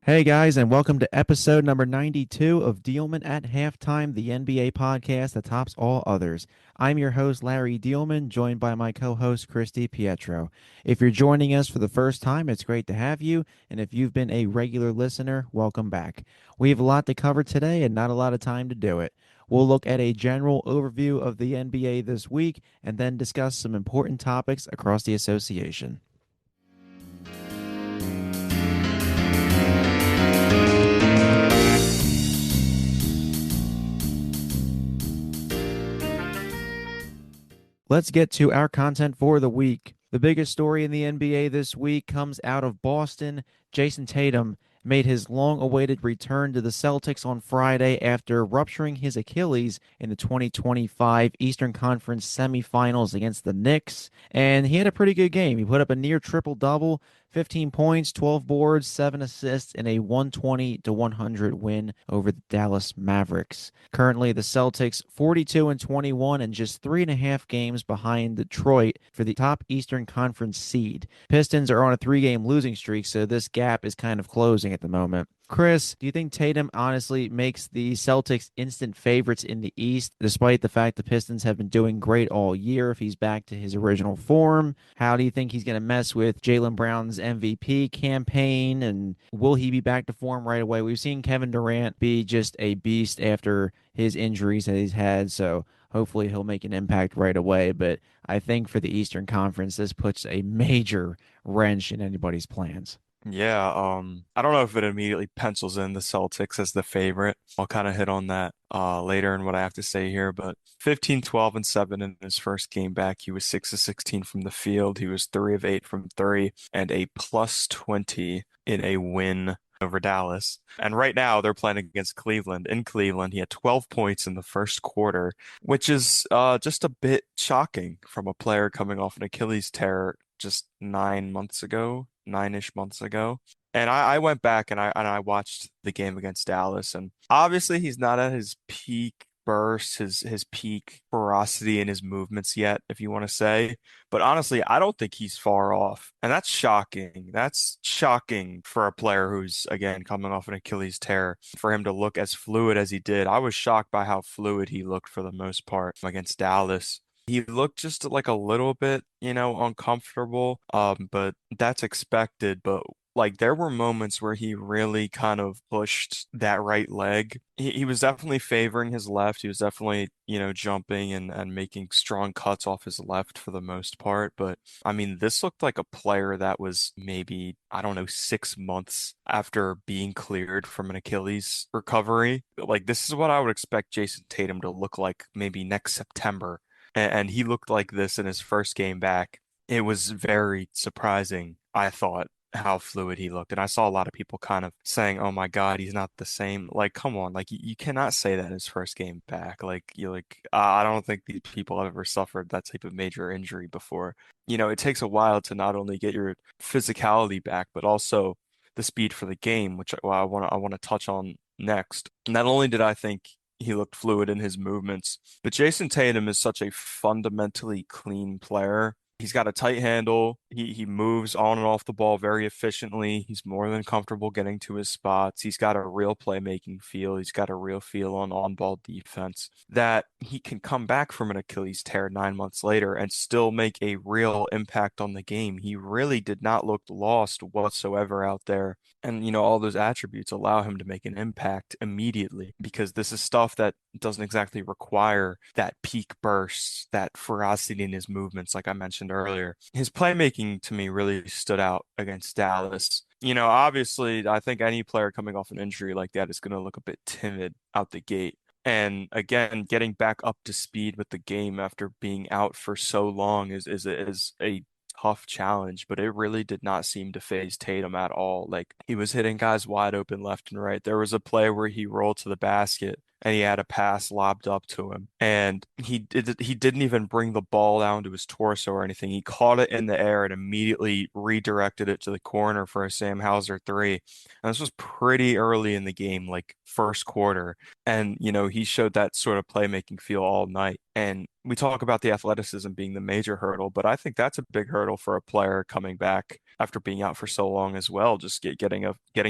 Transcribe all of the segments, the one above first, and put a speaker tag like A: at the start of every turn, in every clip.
A: Hey guys, and welcome to episode number 92 of Diehlman at Halftime, the NBA podcast that tops all others. I'm your host, Larry Diehlman, joined by my co host, Christy Pietro. If you're joining us for the first time, it's great to have you. And if you've been a regular listener, welcome back. We have a lot to cover today and not a lot of time to do it. We'll look at a general overview of the NBA this week and then discuss some important topics across the association. Let's get to our content for the week. The biggest story in the NBA this week comes out of Boston. Jayson Tatum made his long awaited return to the Celtics on Friday after rupturing his Achilles in the 2025 Eastern Conference semifinals against the Knicks. And he had a pretty good game. He put up a near triple double, 15 points, 12 boards, 7 assists in a 120 to 100 win over the Dallas Mavericks. Currently, the Celtics 42 and 21 and just 3.5 games behind Detroit for the top Eastern Conference seed. Pistons are on a 3-game losing streak, so this gap is kind of closing at the moment. Chris, do you think Tatum honestly makes the Celtics instant favorites in the East, despite the fact the Pistons have been doing great all year if he's back to his original form? How do you think he's going to mess with Jaylen Brown's MVP campaign, and will he be back to form right away? We've seen Kevin Durant be just a beast after his injuries that he's had, so hopefully he'll make an impact right away. But I think for the Eastern Conference, this puts a major wrench in anybody's plans.
B: Yeah, I don't know if it immediately pencils in the Celtics as the favorite. I'll kind of hit on that later in what I have to say here, but 15, 12, and 7 in his first game back. He was 6 of 16 from the field. He was 3 of 8 from three and a plus 20 in a win over Dallas. And right now they're playing against Cleveland. In Cleveland, he had 12 points in the first quarter, which is just a bit shocking from a player coming off an Achilles tear just 9 months ago, 9-ish months ago. And I went back and I watched the game against Dallas, and obviously he's not at his peak burst, his peak ferocity in his movements yet, if you want to say. But honestly, I don't think he's far off. And that's shocking. That's shocking for a player who's, again, coming off an Achilles tear, for him to look as fluid as he did. I was shocked by how fluid he looked for the most part against Dallas. He looked just like a little bit, uncomfortable. But that's expected. But like there were moments where he really kind of pushed that right leg. He was definitely favoring his left. He was definitely, jumping and making strong cuts off his left for the most part. But I mean, this looked like a player that was maybe, I don't know, 6 months after being cleared from an Achilles recovery. Like this is what I would expect Jayson Tatum to look like maybe next September. And he looked like this in his first game back. It was very surprising, I thought, how fluid he looked. And I saw a lot of people kind of saying, "Oh my God, he's not the same." Like, come on, like you cannot say that in his first game back. Like, I don't think these people have ever suffered that type of major injury before. It takes a while to not only get your physicality back, but also the speed for the game, which I want to touch on next. Not only did I think he looked fluid in his movements, but Jayson Tatum is such a fundamentally clean player. He's got a tight handle. He moves on and off the ball very efficiently. He's more than comfortable getting to his spots. He's got a real playmaking feel. He's got a real feel on-ball defense that he can come back from an Achilles tear 9 months later and still make a real impact on the game. He really did not look lost whatsoever out there. And, all those attributes allow him to make an impact immediately because this is stuff that doesn't exactly require that peak burst, that ferocity in his movements, like I mentioned earlier. His playmaking to me really stood out against Dallas. Obviously, I think any player coming off an injury like that is going to look a bit timid out the gate. And again, getting back up to speed with the game after being out for so long is a tough challenge, but it really did not seem to phase Tatum at all. Like he was hitting guys wide open left and right. There was a play where he rolled to the basket and he had a pass lobbed up to him. And he didn't even bring the ball down to his torso or anything. He caught it in the air and immediately redirected it to the corner for a Sam Hauser three. And this was pretty early in the game, like first quarter. And, he showed that sort of playmaking feel all night. And we talk about the athleticism being the major hurdle, but I think that's a big hurdle for a player coming back after being out for so long as well, just getting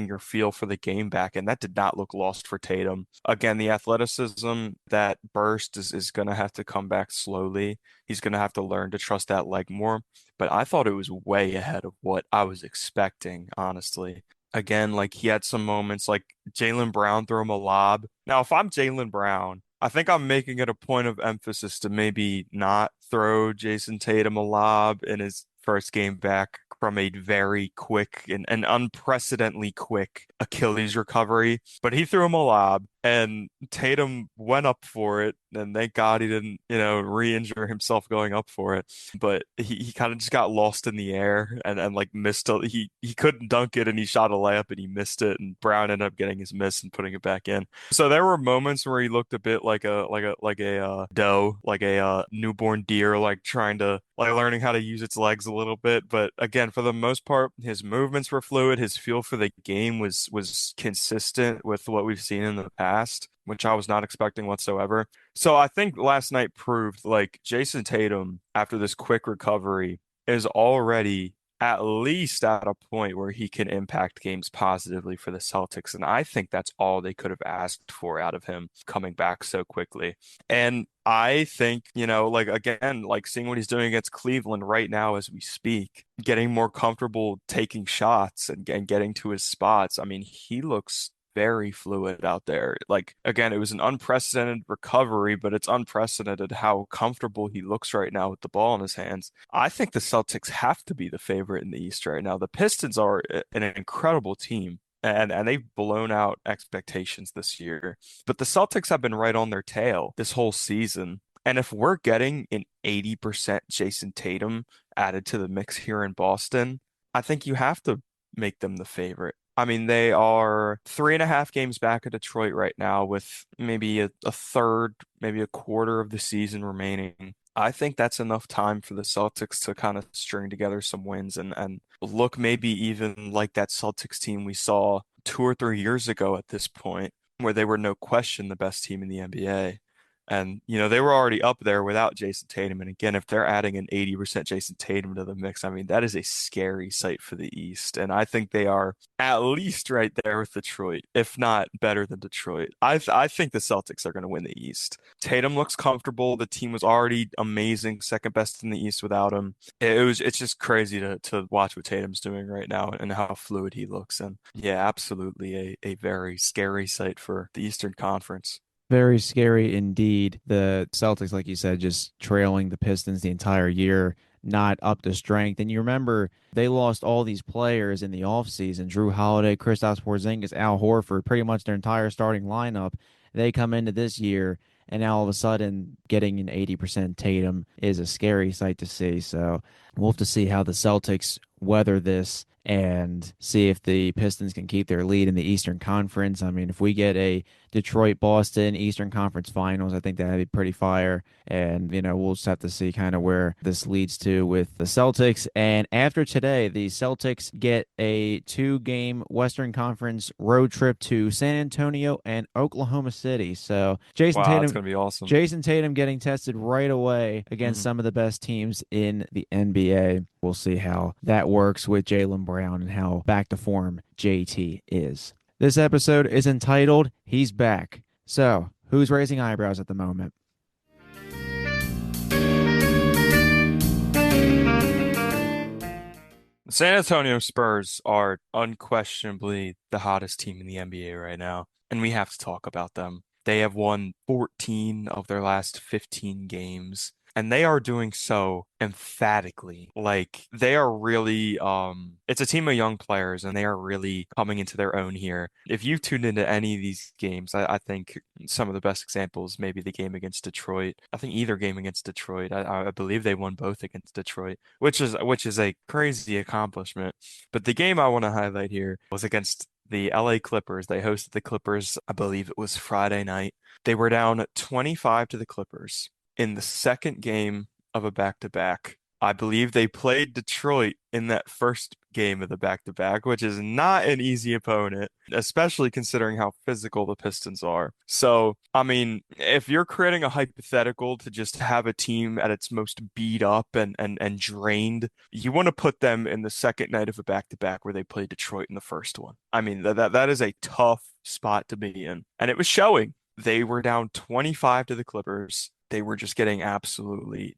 B: your feel for the game back. And that did not look lost for Tatum. Again, the athleticism, that burst is going to have to come back slowly. He's going to have to learn to trust that leg more. But I thought it was way ahead of what I was expecting, honestly. Again, like he had some moments like Jaylen Brown threw him a lob. Now, if I'm Jaylen Brown, I think I'm making it a point of emphasis to maybe not throw Jayson Tatum a lob in his first game back from a very quick and an unprecedentedly quick Achilles recovery. But he threw him a lob and Tatum went up for it. And thank God he didn't, re-injure himself going up for it. But he kind of just got lost in the air and like missed he couldn't dunk it and he shot a layup and he missed it and Brown ended up getting his miss and putting it back in. So there were moments where he looked a bit like a doe, like a newborn deer, like trying to like learning how to use its legs a little bit. But again, for the most part, his movements were fluid. His feel for the game was consistent with what we've seen in the past, which I was not expecting whatsoever. So I think last night proved like Jayson Tatum, after this quick recovery, is already at least at a point where he can impact games positively for the Celtics. And I think that's all they could have asked for out of him coming back so quickly. And I think, like again, like seeing what he's doing against Cleveland right now as we speak, getting more comfortable taking shots and getting to his spots. I mean, he looks very fluid out there. Like again, it was an unprecedented recovery, but it's unprecedented how comfortable he looks right now with the ball in his hands. I think the Celtics have to be the favorite in the East right now. The Pistons are an incredible team. And they've blown out expectations this year. But the Celtics have been right on their tail this whole season. And if we're getting an 80% Jayson Tatum added to the mix here in Boston, I think you have to make them the favorite. I mean, they are 3.5 games back at Detroit right now with maybe a third, maybe a quarter of the season remaining. I think that's enough time for the Celtics to kind of string together some wins and look maybe even like that Celtics team we saw 2 or 3 years ago at this point, where they were no question the best team in the NBA. And, they were already up there without Jayson Tatum. And again, if they're adding an 80% Jayson Tatum to the mix, I mean, that is a scary sight for the East. And I think they are at least right there with Detroit, if not better than Detroit. I think the Celtics are going to win the East. Tatum looks comfortable. The team was already amazing, second best in the East without him. It's just crazy to watch what Tatum's doing right now and how fluid he looks. And yeah, absolutely a very scary sight for the Eastern Conference.
A: Very scary indeed. The Celtics, like you said, just trailing the Pistons the entire year, not up to strength. And you remember they lost all these players in the offseason. Drew Holiday, Kristaps Porzingis, Al Horford, pretty much their entire starting lineup. They come into this year, and now all of a sudden getting an 80% Tatum is a scary sight to see. So we'll have to see how the Celtics weather this and see if the Pistons can keep their lead in the Eastern Conference. I mean, if we get a Detroit Boston Eastern Conference Finals, I think that'd be pretty fire. And, we'll just have to see kind of where this leads to with the Celtics. And after today, the Celtics get a 2-game Western Conference road trip to San Antonio and Oklahoma City. So
B: Wow, that's gonna be awesome.
A: Jason Tatum getting tested right away against
B: Mhm.
A: some of the best teams in the NBA. We'll see how that works with Jaylen Brown and how back to form JT is. This episode is entitled He's Back. So, who's raising eyebrows at the moment?
B: The San Antonio Spurs are unquestionably the hottest team in the NBA right now, and we have to talk about them. They have won 14 of their last 15 games, and they are doing so emphatically. Like they are really it's a team of young players and they are really coming into their own here. If you've tuned into any of these games, I think some of the best examples, maybe the game against Detroit. I think either game against Detroit. I believe they won both against Detroit, which is a crazy accomplishment. But the game I want to highlight here was against the LA Clippers. They hosted the Clippers, I believe it was Friday night. They were down 25 to the Clippers in the second game of a back-to-back. I believe they played Detroit in that first game of the back-to-back, which is not an easy opponent, especially considering how physical the Pistons are. So, I mean, if you're creating a hypothetical to just have a team at its most beat up and drained, you want to put them in the second night of a back-to-back where they play Detroit in the first one. I mean, that is a tough spot to be in. And it was showing. They were down 25 to the Clippers. They were just getting absolutely,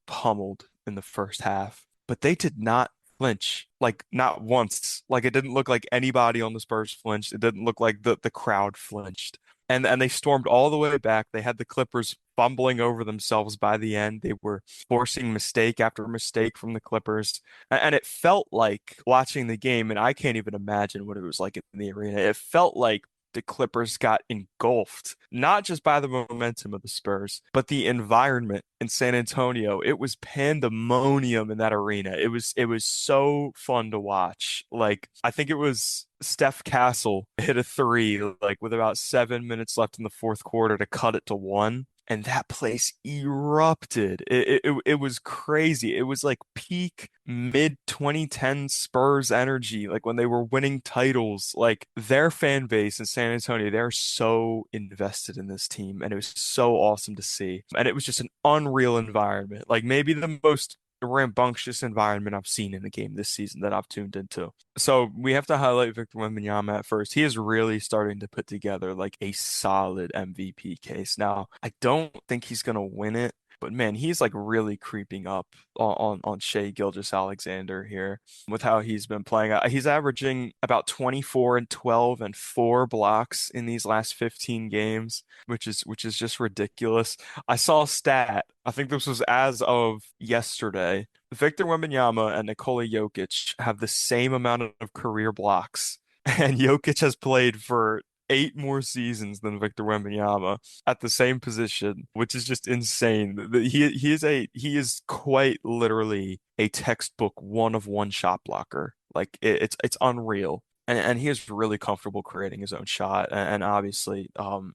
B: pummeled in the first half. But they did not flinch, like not once. Like it didn't look like anybody on the Spurs flinched. It didn't look like the crowd flinched. And they stormed all the way back. They had the Clippers fumbling over themselves by the end. They were forcing mistake after mistake from the Clippers. And it felt like watching the game, and I can't even imagine what it was like in the arena. It felt like the Clippers got engulfed, not just by the momentum of the Spurs, but the environment in San Antonio. It was pandemonium in that arena. It was so fun to watch. Like I think it was Steph Castle hit a three like with about 7 minutes left in the fourth quarter to cut it to one. And that place erupted. It was crazy. It was like peak mid 2010 Spurs energy, like when they were winning titles. Like their fan base in San Antonio, they're so invested in this team, and it was so awesome to see. And it was just an unreal environment, like maybe the most rambunctious environment I've seen in a game this season that I've tuned into. So we have to highlight Victor Wembanyama at first. He is really starting to put together like a solid MVP case. Now, I don't think he's gonna win it, but man, he's like really creeping up on Shea Gilgeous-Alexander here with how he's been playing. He's averaging about 24 and 12 and 4 blocks in these last 15 games, which is just ridiculous. I saw a stat. I think this was as of yesterday. Victor Wembanyama and Nikola Jokic have the same amount of career blocks, and Jokic has played for 8 more seasons than Victor Wembanyama at the same position, which is just insane. He is quite literally a textbook one-of-one shot blocker. Like it's unreal. And he is really comfortable creating his own shot, and obviously,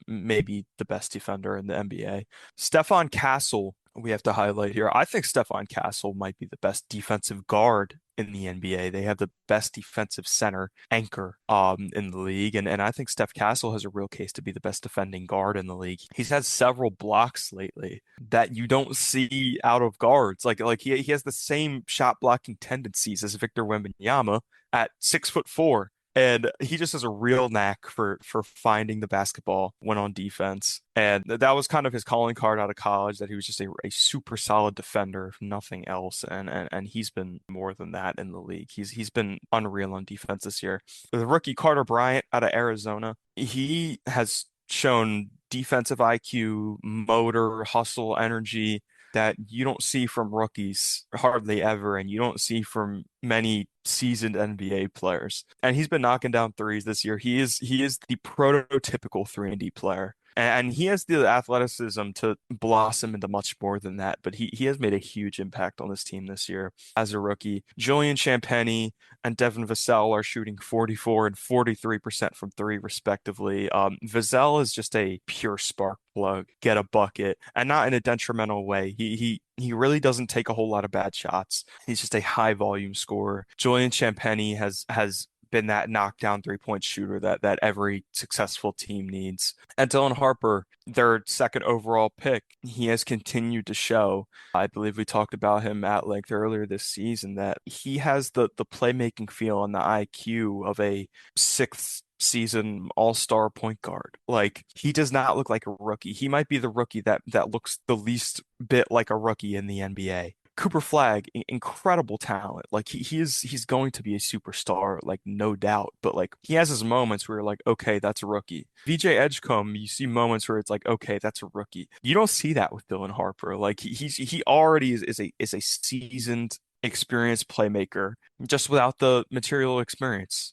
B: maybe the best defender in the NBA. Stephon Castle, we have to highlight here. I think Stephon Castle might be the best defensive guard in the NBA. They have the best defensive center anchor in the league. And I think Steph Castle has a real case to be the best defending guard in the league. He's had several blocks lately that you don't see out of guards. Like he has the same shot blocking tendencies as Victor Wembanyama at 6'4". And he just has a real knack for finding the basketball when on defense. And that was kind of his calling card out of college, that he was just a super solid defender, if nothing else. And he's been more than that in the league. He's been unreal on defense this year. The rookie Carter Bryant out of Arizona, he has shown defensive IQ, motor, hustle, energy that you don't see from rookies hardly ever, and you don't see from many seasoned NBA players. And he's been knocking down threes this year. He is the prototypical 3-and-D player. And he has the athleticism to blossom into much more than that. But he has made a huge impact on this team this year as a rookie. Julian Champagnie and Devin Vassell are shooting 44 and 43% from three, respectively. Vassell is just a pure spark plug, get a bucket, and not in a detrimental way. He really doesn't take a whole lot of bad shots. He's just a high volume scorer. Julian Champagnie has been that knockdown 3-point shooter that every successful team needs. And Dylan Harper, their second overall pick, he has continued to show. I believe we talked about him at length earlier this season, that he has the playmaking feel and the IQ of a sixth season all-star point guard. Like he does not look like a rookie. He might be the rookie that looks the least bit like a rookie in the NBA. Cooper Flag, incredible talent. Like he's going to be a superstar, like no doubt. But like he has his moments where you're like, okay, that's a rookie. VJ Edgecombe, you see moments where it's like, okay, that's a rookie. You don't see that with Dylan Harper. Like he already is a seasoned, experienced playmaker, just without the material experience.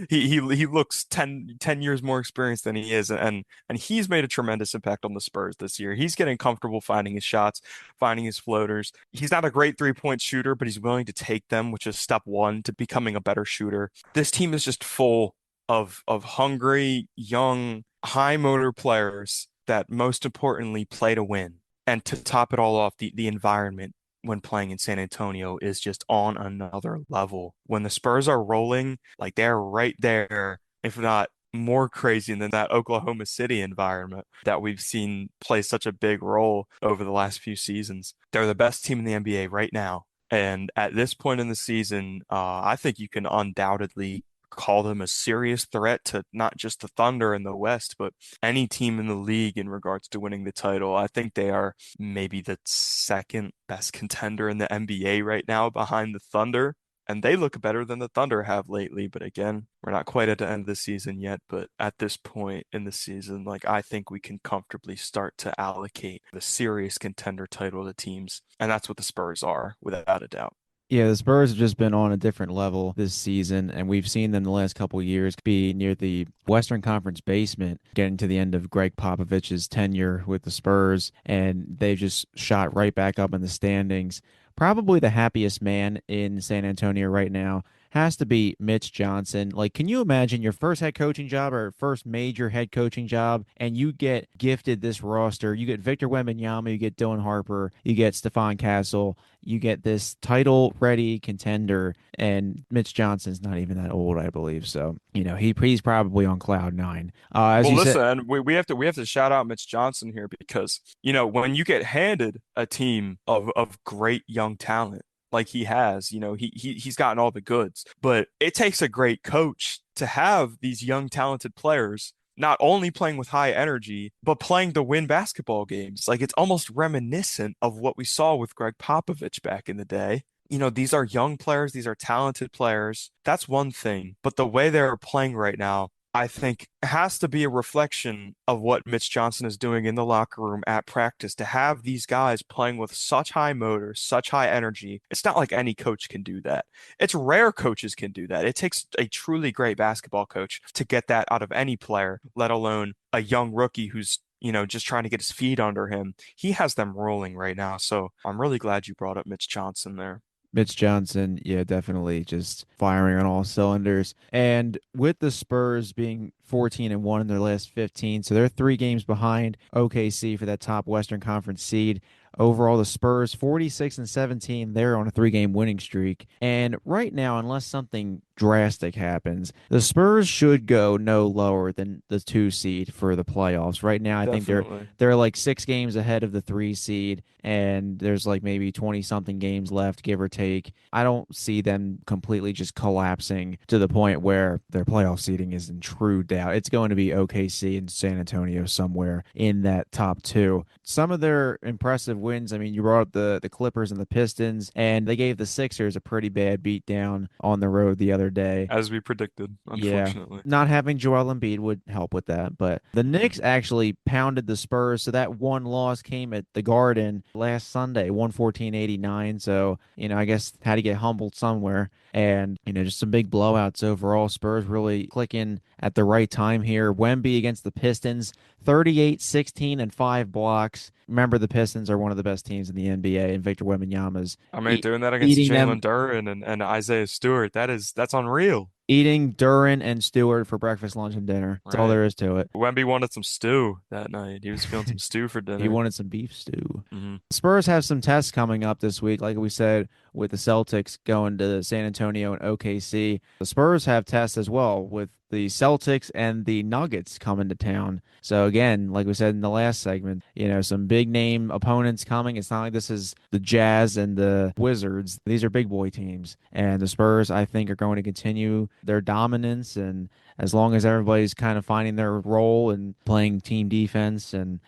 B: He looks 10 years more experienced than he is, and he's made a tremendous impact on the Spurs this year. He's getting comfortable finding his shots, finding his floaters. He's not a great 3-point shooter, but he's willing to take them, which is step one to becoming a better shooter. This team is just full of hungry, young, high motor players that most importantly play to win. And to top it all off, the environment when playing in San Antonio is just on another level. When the Spurs are rolling, like they're right there, if not more crazy than that Oklahoma City environment that we've seen play such a big role over the last few seasons. They're the best team in the NBA right now. And at this point in the season, I think you can undoubtedly call them a serious threat to not just the Thunder in the West, but any team in the league in regards to winning the title. I think they are maybe the second best contender in the NBA right now behind the Thunder. And they look better than the Thunder have lately. But again, we're not quite at the end of the season yet. But at this point in the season, like I think we can comfortably start to allocate the serious contender title to teams. And that's what the Spurs are, without a doubt.
A: Yeah, the Spurs have just been on a different level this season, and we've seen them the last couple of years be near the Western Conference basement, getting to the end of Greg Popovich's tenure with the Spurs, and they've just shot right back up in the standings. Probably the happiest man in San Antonio right now has to be Mitch Johnson. Like, can you imagine your first head coaching job or first major head coaching job, and you get gifted this roster? You get Victor Wembanyama, you get Dylan Harper, you get Stephon Castle, you get this title ready contender, and Mitch Johnson's not even that old, I believe. So, he's probably on cloud nine. As
B: Well,
A: you said,
B: listen, we have to shout out Mitch Johnson here because, when you get handed a team of great young talent like he has, he's gotten all the goods. But it takes a great coach to have these young talented players not only playing with high energy, but playing to win basketball games. Like it's almost reminiscent of what we saw with Greg Popovich back in the day. These are young players, these are talented players. That's one thing. But the way they're playing right now, I think has to be a reflection of what Mitch Johnson is doing in the locker room at practice to have these guys playing with such high motor, such high energy. It's not like any coach can do that. It's rare coaches can do that. It takes a truly great basketball coach to get that out of any player, let alone a young rookie who's just trying to get his feet under him. He has them rolling right now. So I'm really glad you brought up Mitch Johnson there.
A: Mitch Johnson, yeah, definitely just firing on all cylinders. And with the Spurs being 14 and 1 in their last 15, so they're 3 games behind OKC for that top Western Conference seed. Overall, the Spurs 46 and 17, they're on a 3 game winning streak. And right now, unless something drastic happens, the Spurs should go no lower than the 2 seed for the playoffs. Right now, I think they're
B: Definitely.
A: they're like 6 games ahead of the 3 seed, and there's like maybe 20 something games left, give or take. I don't see them completely just collapsing to the point where their playoff seeding is in true doubt. It's going to be OKC and San Antonio somewhere in that top two. Some of their impressive wins, I mean, you brought up the Clippers and the Pistons, and they gave the Sixers a pretty bad beat down on the road the other day.
B: As we predicted,
A: Yeah.
B: unfortunately.
A: Not having Joel Embiid would help with that. But the
B: Mhm.
A: Knicks actually pounded the Spurs. So that one loss came at the Garden last Sunday, 114-89. So, I guess had to get humbled somewhere. And, just some big blowouts overall. Spurs really clicking at the right time here. Wemby against the Pistons, 38, 16, and 5 blocks. Remember, the Pistons are one of the best teams in the NBA, and Victor Wembanyama's
B: I mean,
A: e
B: doing that against
A: eating them
B: Jalen Duren and Isaiah Stewart, that's unreal.
A: eating Duran and Stewart for breakfast, lunch, and dinner. That's all
B: Right.
A: there is to it.
B: Wemby wanted some stew that night. He was feeling some stew for
A: He
B: dinner.
A: wanted some beef stew.
B: Hmm.
A: Spurs have some tests coming up this week, like we said, with the Celtics going to San Antonio and OKC. The Spurs have tests as well with the Celtics and the Nuggets coming to town. So again, like we said in the last segment, some big name opponents coming. It's not like this is the Jazz and the Wizards. These are big boy teams. And the Spurs, I think, are going to continue their dominance, and as long as everybody's kind of finding their role and playing team defense and,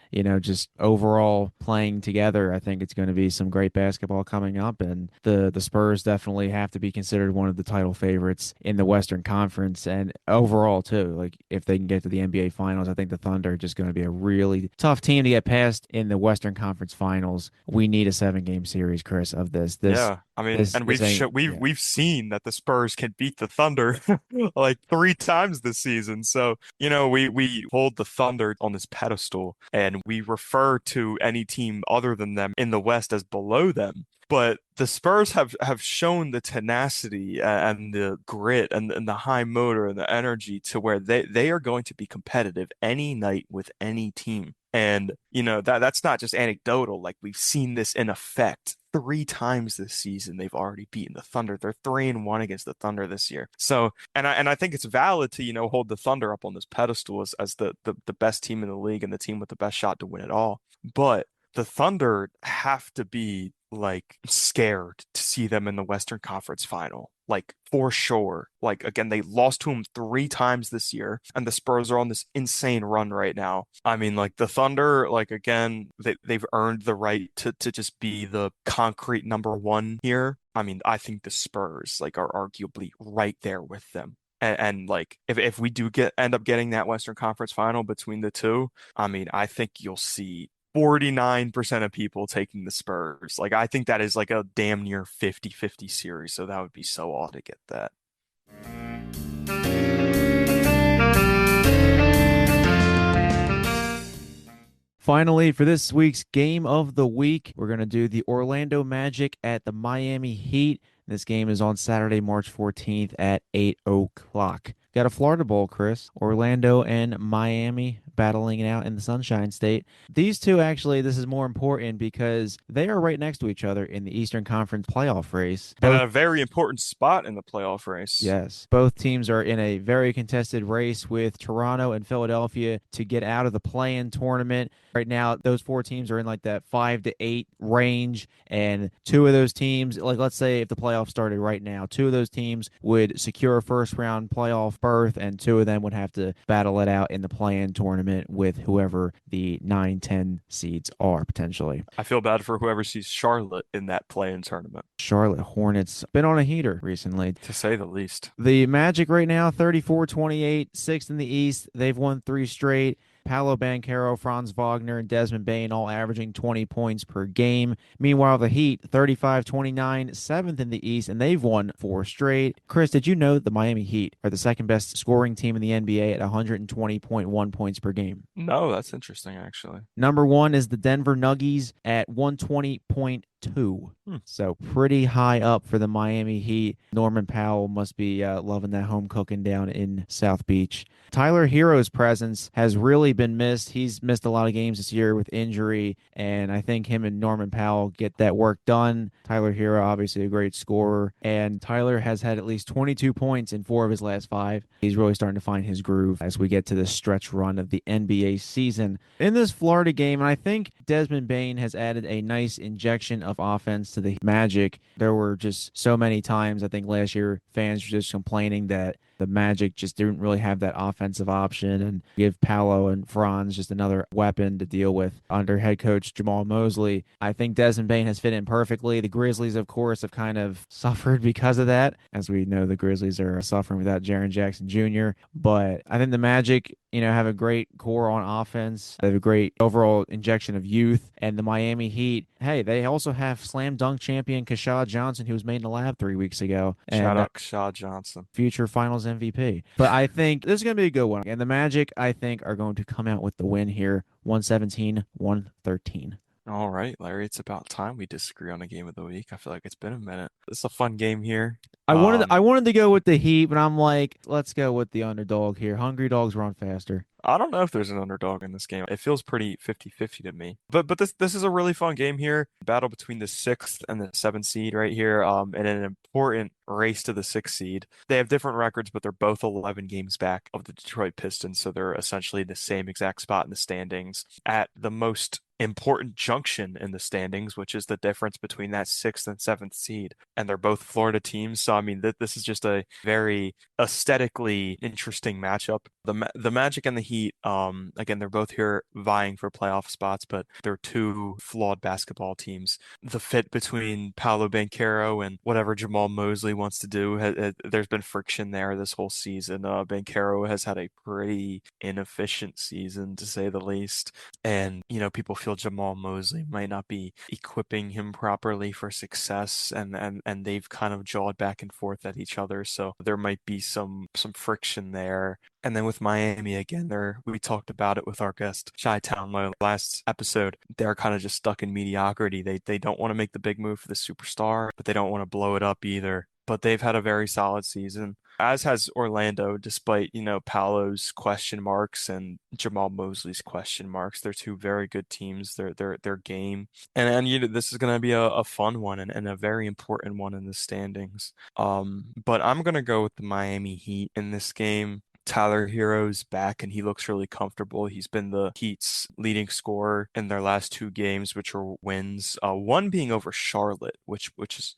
A: just overall playing together, I think it's going to be some great basketball coming up. And the Spurs definitely have to be considered one of the title favorites in the Western Conference and overall, too. Like, if they can get to the NBA Finals, I think the Thunder are just going to be a really tough team to get past in the Western Conference Finals. We need a 7 game series, Chris, of this. This,
B: Yeah, I mean,
A: this,
B: and
A: this ain't, yeah.
B: we've seen that the Spurs can beat the Thunder like 3 times this season. So, we hold the Thunder on this pedestal and we refer to any team other than them in the West as below them. But the Spurs have shown the tenacity and the grit and the high motor and the energy to where they are going to be competitive any night with any team. And, that's not just anecdotal. Like we've seen this in effect three times this season they've already beaten the Thunder. They're 3-1 against the Thunder this year. So, and I think it's valid to, hold the Thunder up on this pedestal as the best team in the league and the team with the best shot to win it all. But the Thunder have to be like scared to see them in the Western Conference final. Like for sure. Like again, they lost to them three times this year, and the Spurs are on this insane run right now. I mean, like the Thunder, like again, they've earned the right to just be the concrete number one here. I mean, I think the Spurs like are arguably right there with them. And like if we do end up getting that Western Conference final between the two, I mean, I think you'll see 49% of people taking the Spurs. Like I think that is like a damn near 50-50 series, so that would be so odd to get that.
A: Finally, for this week's game of the week, we're going to do the Orlando Magic at the Miami Heat. This game is on Saturday, March 14th at 8 o'clock. Got a Florida Bowl, Chris. Orlando and Miami battling it out in the Sunshine State. These two, actually, this is more important because they are right next to each other in the Eastern Conference playoff race.
B: And
A: Both
B: a very important spot in the playoff race.
A: Yes. Both teams are in a very contested race with Toronto and Philadelphia to get out of the play-in tournament. Right now, those four teams are in like that 5 to 8 range, and two of those teams, like let's say if the playoffs started right now, two of those teams would secure a first-round playoff berth, and two of them would have to battle it out in the play-in tournament with whoever the 9-10 seeds are potentially.
B: I feel bad for whoever sees Charlotte in that play-in tournament,
A: Charlotte Hornets been on a heater recently.
B: to say the least.
A: The Magic right now, 34-28, sixth in the East. They've won three straight. Paolo Banchero, Franz Wagner, and Desmond Bane all averaging 20 points per game. Meanwhile, the Heat, 35-29, seventh in the East, and they've won four straight. Chris, did you know that the Miami Heat are the second best scoring team in the NBA at 120.1 points per game?
B: No, that's interesting, actually.
A: Number one is the Denver Nuggets at 120.2. So pretty high up for the Miami Heat. Norman Powell must be loving that home cooking down in South Beach. Tyler Hero's presence has really been missed. He's missed a lot of games this year with injury, and I think him and Norman Powell get that work done. Tyler Hero, obviously a great scorer, and Tyler has had at least 22 points in 4 of his last 5. He's really starting to find his groove as we get to the stretch run of the NBA season. In this Florida game, and I think Desmond Bane has added a nice injection of offense to the Magic. There were just so many times, I think last year, fans were just complaining that the Magic just didn't really have that offensive option and give Paolo and Franz just another weapon to deal with under head coach Jamal Mosley. I think Desmond Bane has fit in perfectly. The Grizzlies, of course, have kind of suffered because of that. As we know, the Grizzlies are suffering without Jaren Jackson Jr. But I think the Magic, have a great core on offense. They have a great overall injection of youth. And the Miami Heat, hey, they also have slam dunk champion Kashad Johnson, who was made in the lab 3 weeks ago.
B: Shout
A: And
B: out Kashad Johnson.
A: future finals MVP. But I think this is going to be a good one. And the Magic, I think, are going to come out with the win here, 117-113.
B: All right, Larry, it's about time we disagree on a game of the week. I feel like it's been a minute. It's a fun game here.
A: I wanted to go with the Heat, but I'm like, let's go with the underdog here. Hungry dogs run faster.
B: I don't know if there's an underdog in this game. It feels pretty 50-50 to me. But this is a really fun game here. Battle between the 6th and the 7th seed right here. And an important race to the 6th seed. They have different records, but they're both 11 games back of the Detroit Pistons, so they're essentially the same exact spot in the standings at the most important junction in the standings, which is the difference between that 6th and 7th seed. And they're both Florida teams, so I mean this is just a very aesthetically interesting matchup. The Magic and the Heat, again, they're both here vying for playoff spots, but they're two flawed basketball teams. The fit between Paolo Banchero and whatever Jamal Mosley wants to do, there's been friction there this whole season. Banchero has had a pretty inefficient season, to say the least. And, people feel Jamal Mosley might not be equipping him properly for success, and they've kind of jawed back and forth at each other. So there might be some friction there. And then with Miami again, we talked about it with our guest Chi-Town last episode. They're kind of just stuck in mediocrity. They don't want to make the big move for the superstar, but they don't want to blow it up either. But they've had a very solid season, as has Orlando, despite, Paolo's question marks and Jamal Mosley's question marks. They're two very good teams. Their game. And this is gonna be a fun one and a very important one in the standings. But I'm gonna go with the Miami Heat in this game. Tyler Hero's back and he looks really comfortable. He's been the Heat's leading scorer in their last two games, which are wins. One being over Charlotte, which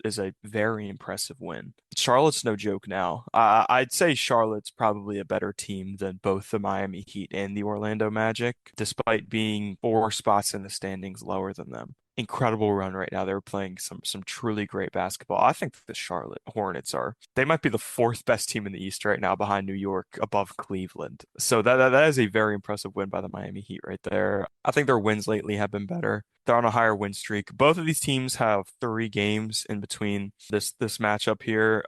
B: is a very impressive win. Charlotte's no joke now. I'd say Charlotte's probably a better team than both the Miami Heat and the Orlando Magic, despite being four spots in the standings lower than them. Incredible run right now. They're playing some truly great basketball. I think the Charlotte Hornets they might be the fourth best team in the East right now behind New York, above Cleveland. So that is a very impressive win by the Miami Heat right there. I think their wins lately have been better. They're on a higher win streak. Both of these teams have 3 games in between this matchup here.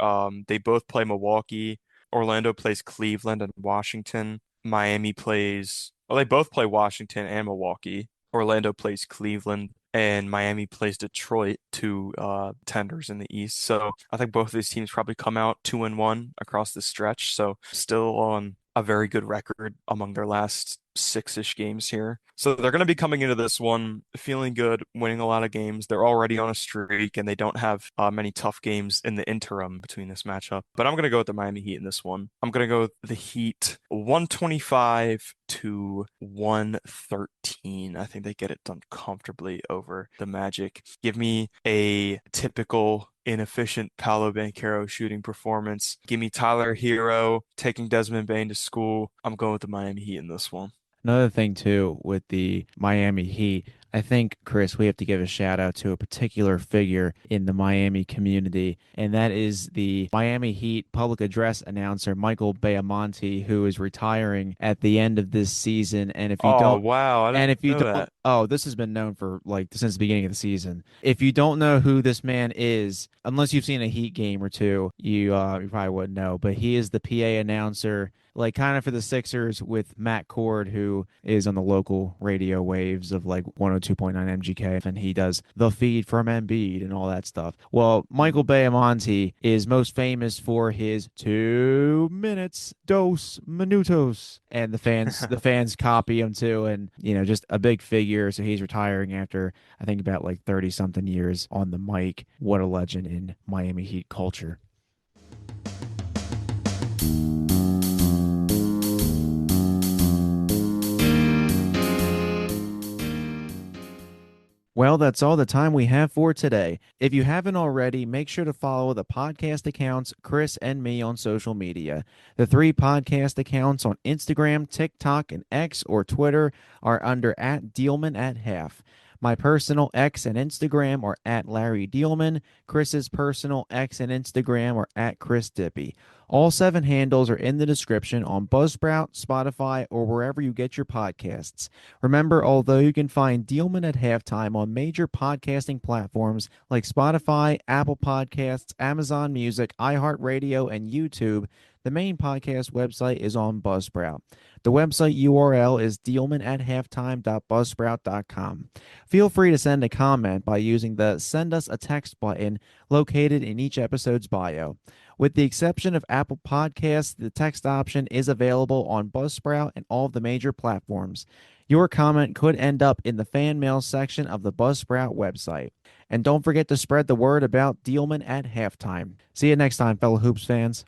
B: They both play Milwaukee. Orlando plays Cleveland and Washington. Miami plays, well, they both play Washington and Milwaukee. Orlando plays Cleveland and Miami plays Detroit, two tenders in the East. So I think both of these teams probably come out 2-1 across the stretch. So still on a very good record among their last six-ish games here. So they're going to be coming into this one feeling good, winning a lot of games. They're already on a streak, and they don't have many tough games in the interim between this matchup. But I'm going to go with the Miami Heat in this one. I'm going to go with the Heat 125 to 113. I think they get it done comfortably over the Magic. Give me a typical inefficient Paolo Banchero shooting performance. Give me Tyler Hero taking Desmond Bane to school. I'm going with the Miami Heat in this one.
A: Another thing too with the Miami Heat, I think, Chris, we have to give a shout out to a particular figure in the Miami community, and that is the Miami Heat public address announcer, Michael Beamonte, who is retiring at the end of this season.
B: Oh, wow. I
A: And
B: didn't
A: if you
B: know
A: don't,
B: that.
A: oh, this has been known for like since the beginning of the season. If you don't know who this man is, unless you've seen a Heat game or two, you probably wouldn't know. But he is the PA announcer, like kind of for the Sixers with Matt Cord, who is on the local radio waves of like 102.9 MGK, and he does the feed from Embiid and all that stuff. Well, Michael Beamonte is most famous for his 2 minutes dos minutos, and the fans copy him too, and just a big figure. So he's retiring after I think about like 30 something years on the mic. What a legend in Miami Heat culture. Well, that's all the time we have for today. If you haven't already, make sure to follow the podcast accounts, Chris and me, on social media. The 3 podcast accounts on Instagram, TikTok, and X or Twitter are under @Diehlman@half. My personal X and Instagram are @Larry Diehlman. Chris's personal X and Instagram are @ChrisDippy. All 7 handles are in the description on Buzzsprout, Spotify, or wherever you get your podcasts. Remember, although you can find Diehlman at Halftime on major podcasting platforms like Spotify, Apple Podcasts, Amazon Music, iHeartRadio, and YouTube, the main podcast website is on Buzzsprout. The website URL is Diehlman@halftime.buzzsprout.com. Feel free to send a comment by using the Send Us a Text button located in each episode's bio. With the exception of Apple Podcasts, the text option is available on Buzzsprout and all of the major platforms. Your comment could end up in the fan mail section of the Buzzsprout website. And don't forget to spread the word about Diehlman at Halftime. See you next time, fellow Hoops fans.